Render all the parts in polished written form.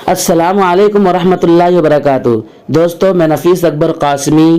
अस्सलामु अलैकुम वरहमतुल्लाहि वबरकातुहू। दोस्तों, मैं नफीस अकबर कासमी।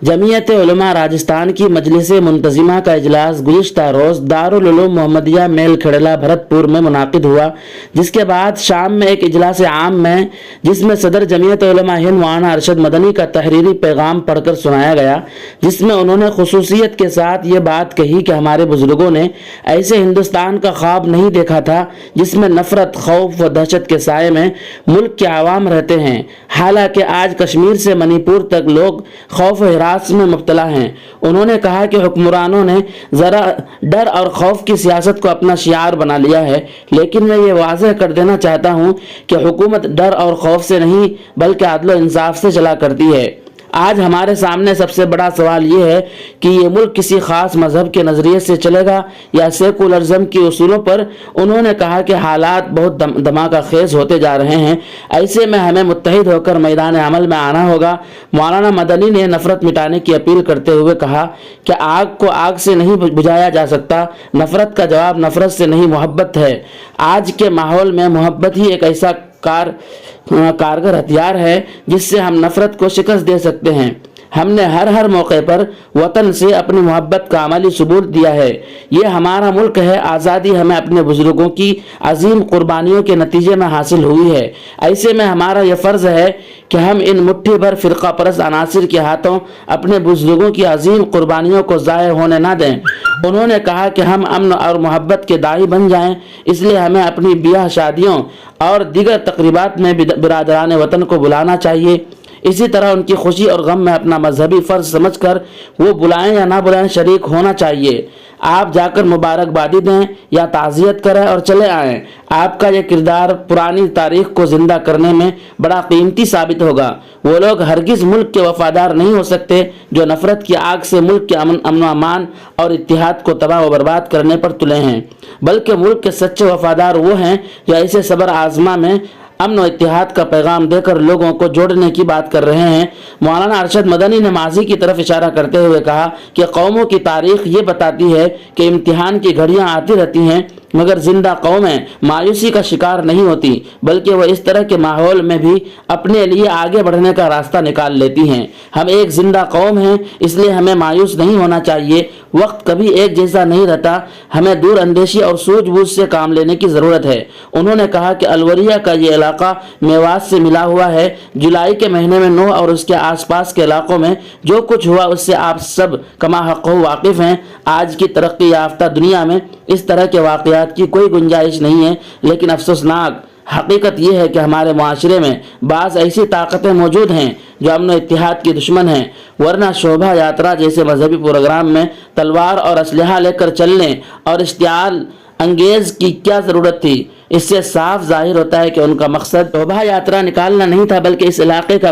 जमीयत उलमा राजस्थान की मजलिस मुंतजिमा का इजलास गुज़िश्ता रोज़ दारुल उलूम मोहम्मदिया मेल खेड़ला भरतपुर में मुनाकिद हुआ, जिसके बाद शाम में एक इजलास आम में जिसमें सदर जमीयत उलमा हिंद मौलाना अरशद मदनी का तहरीरी पैगाम पढ़कर सुनाया गया, जिसमें उन्होंने खुसूसियत के साथ ये बात कही कि हमारे बुजुर्गों ने ऐसे हिंदुस्तान का ख्वाब नहीं देखा था जिसमें नफरत, खौफ व दहशत के साए में मुल्क के आवाम रहते हैं। हालांकि आज कश्मीर से मणिपुर तक लोग खौफ में मुब्तला हैं। उन्होंने कहा कि हुक्मरानों ने जरा डर और खौफ की सियासत को अपना शियार बना लिया है, लेकिन मैं ये वाज़ेह कर देना चाहता हूँ कि हुकूमत डर और खौफ से नहीं बल्कि अदल व इंसाफ से चला करती है। आज हमारे सामने सबसे बड़ा सवाल ये है कि ये मुल्क किसी खास मजहब के नज़रिए से चलेगा या सेकुलरिज्म के उसूलों पर। उन्होंने कहा कि हालात बहुत धमाका खेज होते जा रहे हैं, ऐसे में हमें मुत्तहिद होकर मैदान अमल में आना होगा। मौलाना मदनी ने नफरत मिटाने की अपील करते हुए कहा कि आग को आग से नहीं बुझाया जा सकता, नफरत का जवाब नफरत से नहीं मोहब्बत है। आज के माहौल में मोहब्बत ही एक ऐसा कारगर हथियार है जिससे हम नफरत को शिकस्त दे सकते हैं। हमने हर मौके पर वतन से अपनी मोहब्बत का अमली सबूत दिया है। ये हमारा मुल्क है। आज़ादी हमें अपने बुजुर्गों की अजीम कुर्बानियों के नतीजे में हासिल हुई है। ऐसे में हमारा यह फ़र्ज़ है कि हम इन मुट्ठी भर फ़िरका परस्त अनासिर के हाथों अपने बुजुर्गों की अजीम कुर्बानियों को ज़ाय होने ना दें। उन्होंने कहा कि हम अमन और मोहब्बत के दाई बन जाएं, इसलिए हमें अपनी ब्याह शादियों और दीगर तकरीबात में बिरादरान वतन को बुलाना चाहिए। इसी तरह उनकी खुशी और गम में अपना मजहबी फ़र्ज समझकर वो बुलाएं या ना बुलाएं शरीक होना चाहिए। आप जाकर मुबारकबादी दें या ताज़ियत करें और चले आएं। आपका यह किरदार पुरानी तारीख को ज़िंदा करने में बड़ा कीमती साबित होगा। वो लोग हरगिज़ मुल्क के वफादार नहीं हो सकते जो नफ़रत की आग से मुल्क के अमन अमान और इत्तिहाद को तबाह व बर्बाद करने पर तुले हैं, बल्कि मुल्क के सच्चे वफादार वो हैं जो ऐसे सबर आज़मा में अमन व इत्तिहाद का पैगाम देकर लोगों को जोड़ने की बात कर रहे हैं। मौलाना अरशद मदनी ने माजी की तरफ इशारा करते हुए कहा कि कौमों की तारीख ये बताती है कि इम्तिहान की घड़ियां आती रहती हैं, मगर जिंदा कौमें मायूसी का शिकार नहीं होती, बल्कि वह इस तरह के माहौल में भी अपने लिए आगे बढ़ने का रास्ता निकाल लेती हैं। हम एक जिंदा कौम हैं, इसलिए हमें मायूस नहीं होना चाहिए। वक्त कभी एक जैसा नहीं रहता, हमें दूर अंदेशी और सूझबूझ से काम लेने की ज़रूरत है। उन्होंने कहा कि अलवरिया का ये इलाका मेवात से मिला हुआ है। जुलाई के महीने में नौ और उसके आसपास के इलाकों में जो कुछ हुआ उससे आप सब कमा हक़ वाकिफ़ हैं। आज की तरक्की याफ्ता दुनिया में इस तरह के वाक़यात की कोई गुंजाइश नहीं है, लेकिन अफसोसनाक हकीकत यह है कि हमारे माशरे में बाज़ ऐसी ताकतें मौजूद हैं जो अमन इत्तिहाद की दुश्मन हैं, वरना शोभा यात्रा जैसे मजहबी प्रोग्राम में तलवार और असलहा लेकर चलने और इश्तियाल अंगेज की क्या ज़रूरत थी। इससे साफ जाहिर होता है कि उनका मकसद शोभा यात्रा निकालना नहीं था, बल्कि इस इलाके का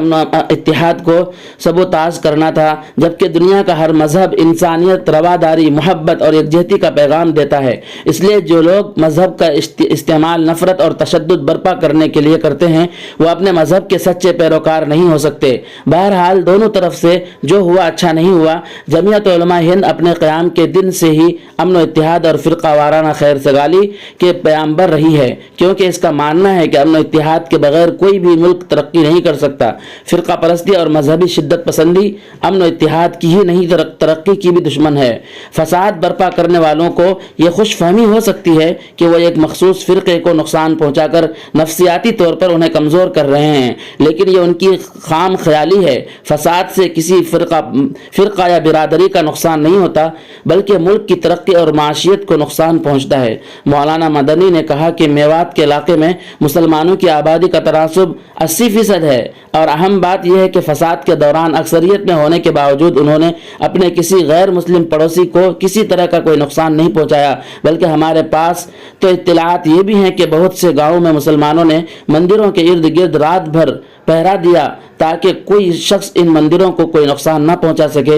इत्तिहाद को सबोताज करना था। जबकि दुनिया का हर मजहब इंसानियत, रवादारी, मोहब्बत और यकजहती का पैगाम देता है। इसलिए जो लोग मजहब का इस्तेमाल नफरत और तशद्दुद बर्पा करने के लिए करते हैं वो अपने मजहब के सच्चे पैरोकार नहीं हो सकते। बहरहाल दोनों तरफ से जो हुआ अच्छा नहीं हुआ। जमीयत उलमा हिंद अपने क़याम के दिन से ही अमन व इत्तिहाद और फ़िरका वाराना खैर सगाली के पैगंबर रही है, क्योंकि इसका मानना है कि अमन व इत्तिहाद के बगैर कोई भी मुल्क तरक्की नहीं कर सकता। फ़िरका परस्ती और मजहबी शिद्दत पसंदी अमन व इत्तिहाद की ही नहीं तरक्की की भी दुश्मन है। फसाद बर्पा करने वालों को यह खुश फहमी हो सकती है कि वह एक मखसूस फ़िरके को नुकसान पहुँचाकर नफसियाती तौर पर उन्हें कमज़ोर कर रहे हैं, लेकिन यह उनकी खाम ख्याली है। फसाद से किसी फ़िरका या बिरादरी का नुकसान नहीं होता, बल्कि मुल्क की तरक्की और माशियत को नुकसान पहुँचता है। मौलाना मदनी ने कहा कि मेवात के इलाके में मुसलमानों की आबादी का तनासुब 80% है, और अहम बात यह है कि फसाद के दौरान अक्सरियत में होने के बावजूद उन्होंने अपने किसी गैर मुस्लिम पड़ोसी को किसी तरह का कोई नुकसान नहीं पहुंचाया। बल्कि हमारे पास तो इत्तलात ये भी हैं कि बहुत से गाँवों में मुसलमानों ने मंदिरों के इर्द गिर्द रात भर पहरा दिया ताकि कोई शख्स इन मंदिरों को कोई नुकसान न पहुंचा सके।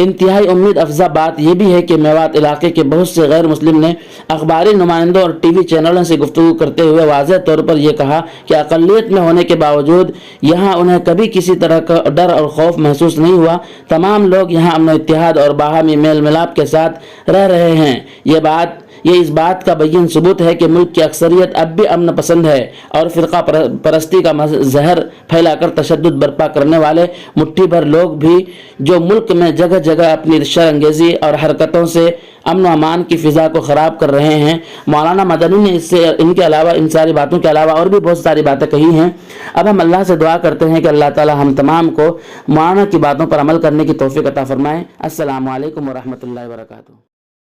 इंतहाई उम्मीद अफजा बात यह भी है कि मेवात इलाके के बहुत से गैर मुस्लिम ने अखबारी नुमाइंदों और टीवी चैनलों से गुफ्तगू करते हुए वाज़ेह तौर पर यह कहा कि अक़लियत में होने के बावजूद यहाँ उन्हें कभी किसी तरह का डर और खौफ महसूस नहीं हुआ। तमाम लोग यहाँ अमन इत्तिहाद और बाहमी मेल मिलाप के साथ रह रहे हैं। ये बात یہ اس بات کا بین ثبوت ہے کہ ملک کی اکثریت اب بھی امن پسند ہے اور فرقہ پرستی کا زہر پھیلا کر تشدد برپا کرنے والے مٹھی بھر لوگ بھی جو ملک میں جگہ جگہ اپنی شر انگیزی اور حرکتوں سے امن و امان کی فضا کو خراب کر رہے ہیں۔ مولانا مدنی نے ان کے علاوہ، ان ساری باتوں کے علاوہ اور بھی بہت ساری باتیں کہی ہیں۔ اب ہم اللہ سے دعا کرتے ہیں کہ اللہ تعالی ہم تمام کو مولانا کی باتوں پر عمل کرنے کی توفیق عطا فرمائے۔ السلام علیکم ورحمۃ اللہ وبرکاتہ۔